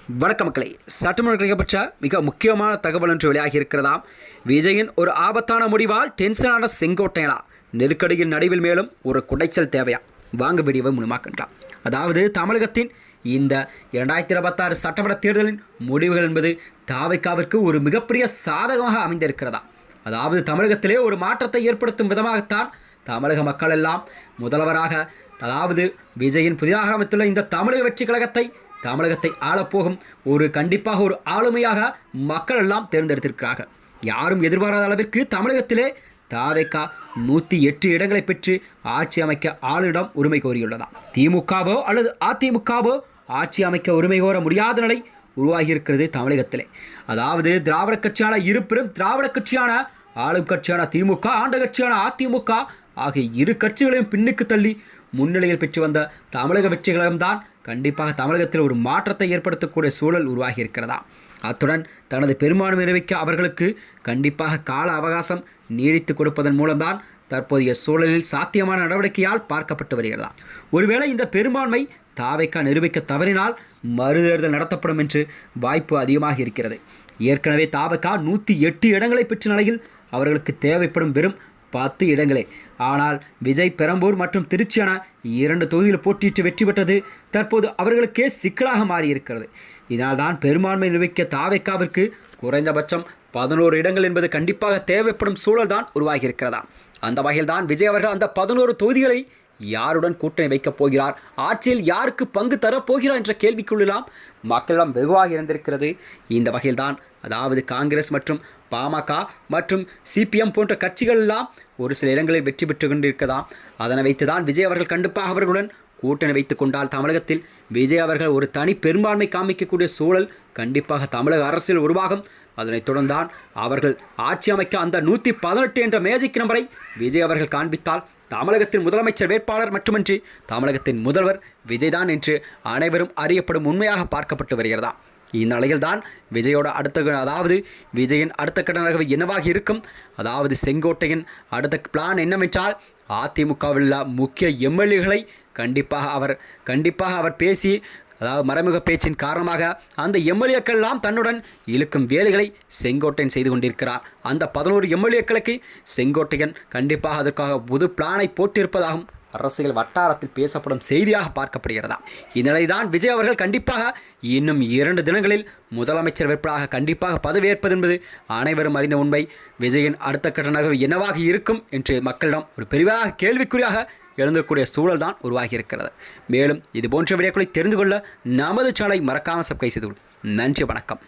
வணக்கம் மக்களை, சட்டமன்ற கிடைக்கப்பட்ட மிக முக்கியமான தகவல் ஒன்று வெளியாகி இருக்கிறதாம். விஜயின் ஒரு ஆபத்தான முடிவால் டென்ஷனான செங்கோட்டையனா, நெருக்கடியின் நடுவில் மேலும் ஒரு குடைச்சல் தேவையா? வாங்க வீடியோவை முழுமாக்கின்றான். அதாவது தமிழகத்தின் இந்த 2026 சட்டமன்ற தேர்தலின் முடிவுகள் என்பது தாவைக்காவிற்கு ஒரு மிகப்பெரிய சாதகமாக அமைந்திருக்கிறதா. அதாவது தமிழகத்திலே ஒரு மாற்றத்தை ஏற்படுத்தும் விதமாகத்தான் தமிழக மக்கள் எல்லாம் முதல்வராக, அதாவது விஜயின் புதிதாக அமைத்துள்ள இந்த தமிழக வெற்றி தமிழகத்தை ஆளப்போகும் கண்டிப்பாக ஒரு ஆளுமையாக மக்கள் எல்லாம் தேர்ந்தெடுத்திருக்கிறார்கள். யாரும் எதிர்பாராத அளவிற்கு தமிழகத்திலே தாவேகா 108 இடங்களை பெற்று ஆட்சி அமைக்க ஆளுநரிடம் உரிமை கோரியுள்ளதா. திமுகவோ அல்லது அதிமுகவோ ஆட்சி அமைக்க உரிமை கோர முடியாத நிலை உருவாகியிருக்கிறது தமிழகத்திலே. அதாவது திராவிட கட்சியான இருப்பினும் திராவிட கட்சியான ஆளும் கட்சியான திமுக, ஆண்ட கட்சியான அதிமுக ஆகிய இரு கட்சிகளையும் பின்னுக்கு தள்ளி முன்னிலையில் பெற்று வந்த தமிழக வெற்றி கழகம்தான் கண்டிப்பாக தமிழகத்தில் ஒரு மாற்றத்தை ஏற்படுத்தக்கூடிய சூழல் உருவாகி இருக்கிறதா. அத்துடன் தனது பெரும்பான்மை நிறைவேற்ற அவர்களுக்கு கண்டிப்பாக கால அவகாசம் நீடித்து கொடுப்பதன் மூலம்தான் தற்போதைய சூழலில் சாத்தியமான நடவடிக்கையால் பார்க்கப்பட்டு வருகிறதா. ஒருவேளை இந்த பெரும்பான்மை தாவேகா நிரூபிக்க தவறினால் மறுதேர்தல் நடத்தப்படும் என்று வாய்ப்பு அதிகமாக இருக்கிறது. ஏற்கனவே தாவேகா 108 இடங்களை பெற்ற நிலையில் அவர்களுக்கு தேவைப்படும் வெறும் 10 இடங்களே. ஆனால் விஜய் பெரம்பூர் மற்றும் திருச்சி என 2 தொகுதியில் போட்டியிட்டு வெற்றி பெற்றது தற்போது அவர்களுக்கே சிக்கலாக மாறியிருக்கிறது. இதனால்தான் பெரும்பான்மை நிரூபிக்க தாவேக்காவிற்கு குறைந்தபட்சம் 11 இடங்கள் என்பது கண்டிப்பாக தேவைப்படும் சூழல் தான் உருவாகியிருக்கிறதா. அந்த வகையில் தான் விஜய் அவர்கள் அந்த 11 தொகுதிகளை யாருடன் கூட்டணி வைக்கப் போகிறார், ஆட்சியில் யாருக்கு பங்கு தரப்போகிறார் என்ற கேள்விக்குள்ளெல்லாம் மக்களிடம் வெகுவாக இருந்திருக்கிறது. இந்த வகையில்தான் அதாவது காங்கிரஸ் மற்றும் பாமக மற்றும் சிபிஎம் போன்ற கட்சிகள் எல்லாம் ஒரு சில இடங்களில் வெற்றி பெற்று கொண்டிருக்கதாம். அதனை வைத்துதான் விஜய் அவர்கள் கண்டிப்பாக அவர்களுடன் கூட்டணி வைத்து கொண்டால் தமிழகத்தில் விஜய் அவர்கள் ஒரு தனி பெரும்பான்மை காமிக்கக்கூடிய சூழல் கண்டிப்பாக தமிழக அரசியல் உருவாகும். அதனைத் தொடர்ந்தான் அவர்கள் ஆட்சி அமைக்க அந்த 118 என்ற மேஜிக் நம்பரை விஜய் அவர்கள் காண்பித்தால் தமிழகத்தின் முதலமைச்சர் வேட்பாளர் மட்டுமின்றி தமிழகத்தின் முதல்வர் விஜய்தான் என்று அனைவரும் அறியப்படும் உண்மையாக பார்க்கப்பட்டு வருகிறதா. இந்த நிலையில்தான் விஜயோட அதாவது விஜயின் அடுத்த கட்ட நகர்வு என்னவாக இருக்கும், அதாவது செங்கோட்டையின் அடுத்த பிளான் என்னவென்றால் அதிமுகவில் உள்ள முக்கிய எம்எல்ஏகளை கண்டிப்பாக அவர் பேசி, அதாவது மறைமுக பேச்சின் காரணமாக அந்த எம்எல்ஏக்கள்லாம் தன்னுடன் இழுக்கும் வேலைகளை செங்கோட்டையன் செய்து கொண்டிருக்கிறார். அந்த 11 எம்எல்ஏக்களுக்கு செங்கோட்டையன் கண்டிப்பாக அதற்காக புது பிளானை போட்டிருப்பதாகவும் அரசியல் வட்டாரத்தில் பேசப்படும் செய்தியாக பார்க்கப்படுகிறதா. இந்நிலைதான் விஜய் அவர்கள் கண்டிப்பாக இன்னும் 2 தினங்களில் முதலமைச்சர் வேட்பாளராக கண்டிப்பாக பதவியேற்பது என்பது அனைவரும் அறிந்த உண்மை. விஜயின் அடுத்த கட்ட நகர்வு என்னவாக இருக்கும் என்று மக்களிடம் ஒரு பெரிதாக கேள்விக்குறியாக எழுந்தக்கூடிய சூழல் தான் உருவாகி இருக்கிறது. மேலும் இது போன்ற வீடியோக்களை தெரிந்து கொள்ள நமது சேனலை மறக்காமல் சப்ஸ்கிரைப் செய்து கொள்ளுங்கள். நன்றி, வணக்கம்.